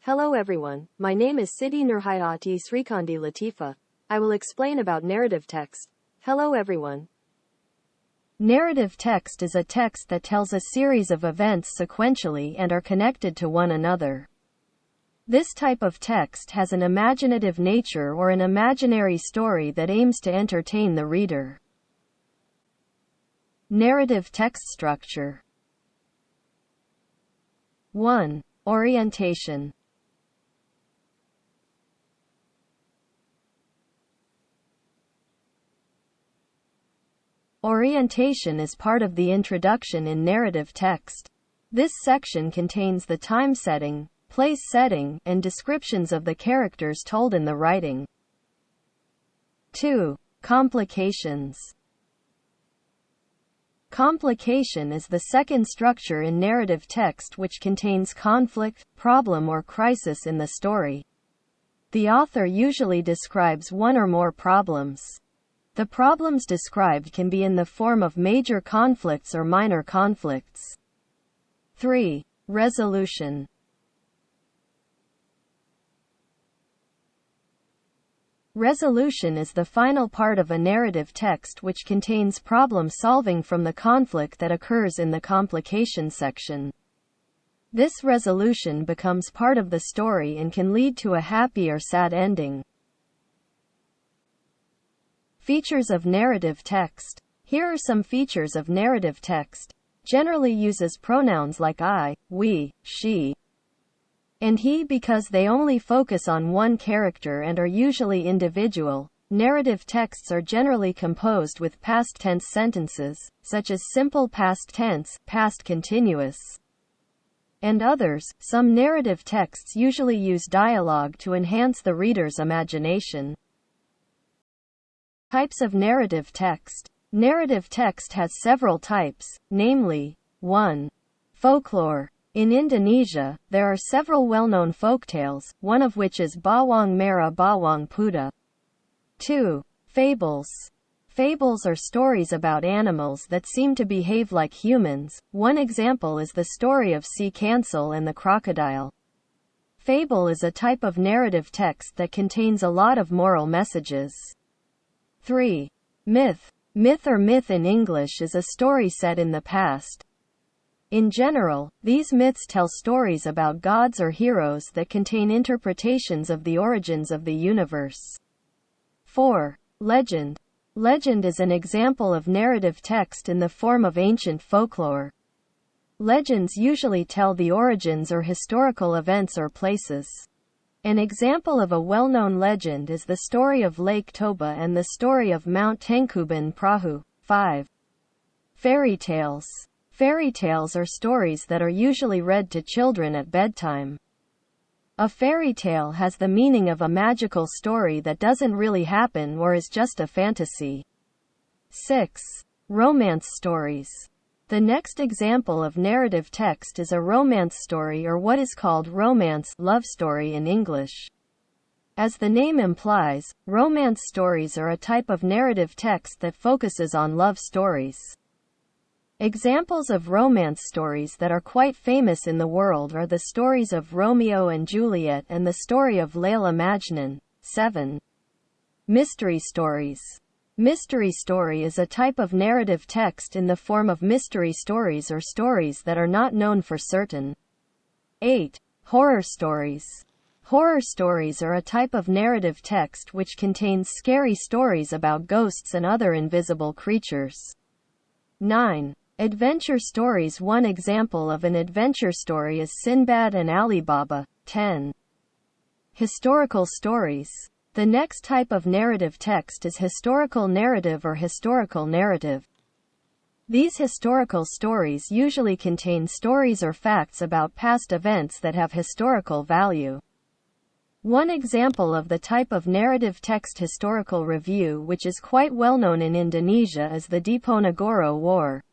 Hello everyone, my name is Siti Nurhayati Srikandi Latifah. I will explain about narrative text. Hello everyone. Narrative text is a text that tells a series of events sequentially and are connected to one another. This type of text has an imaginative nature or an imaginary story that aims to entertain the reader. Narrative text structure. 1. Orientation. Orientation is part of the introduction in narrative text. This section contains the time setting, place setting, and descriptions of the characters told in the writing. 2. Complications. Complication is the second structure in narrative text which contains conflict, problem or crisis in the story. The author usually describes one or more problems. The problems described can be in the form of major conflicts or minor conflicts. 3. Resolution. Resolution is the final part of a narrative text which contains problem solving from the conflict that occurs in the complication section. This resolution becomes part of the story and can lead to a happy or sad ending. Features of narrative text. Here are some features of narrative text. Generally uses pronouns like I, we, she, and he because they only focus on one character and are usually individual. Narrative texts are generally composed with past tense sentences, such as simple past tense, past continuous, and others. Some narrative texts usually use dialogue to enhance the reader's imagination. Types of narrative text. Narrative text has several types, namely, 1. Folklore. In Indonesia, there are several well-known folktales, one of which is Bawang Merah Bawang Putih. 2. Fables. Fables are stories about animals that seem to behave like humans. One example is the story of Sea Cancel and the crocodile. Fable is a type of narrative text that contains a lot of moral messages. 3. Myth. Myth or myth in English is a story set in the past. In general, these myths tell stories about gods or heroes that contain interpretations of the origins of the universe. 4. Legend. Legend is an example of narrative text in the form of ancient folklore. Legends usually tell the origins or historical events or places. An example of a well-known legend is the story of Lake Toba and the story of Mount Tangkuban Perahu. 5. Fairy tales. Fairy tales are stories that are usually read to children at bedtime. A fairy tale has the meaning of a magical story that doesn't really happen or is just a fantasy. 6. Romance stories. The next example of narrative text is a romance story, or what is called romance, love story in English. As the name implies, romance stories are a type of narrative text that focuses on love stories. Examples of romance stories that are quite famous in the world are the stories of Romeo and Juliet and the story of Layla Majnun. 7. Mystery stories. Mystery story is a type of narrative text in the form of mystery stories or stories that are not known for certain. 8. Horror stories. Horror stories are a type of narrative text which contains scary stories about ghosts and other invisible creatures. 9. Adventure stories. One example of an adventure story is Sinbad and Ali Baba. 10. Historical stories. The next type of narrative text is historical narrative or historical narrative. These historical stories usually contain stories or facts about past events that have historical value. One example of the type of narrative text historical review which is quite well known in Indonesia is the Diponegoro War.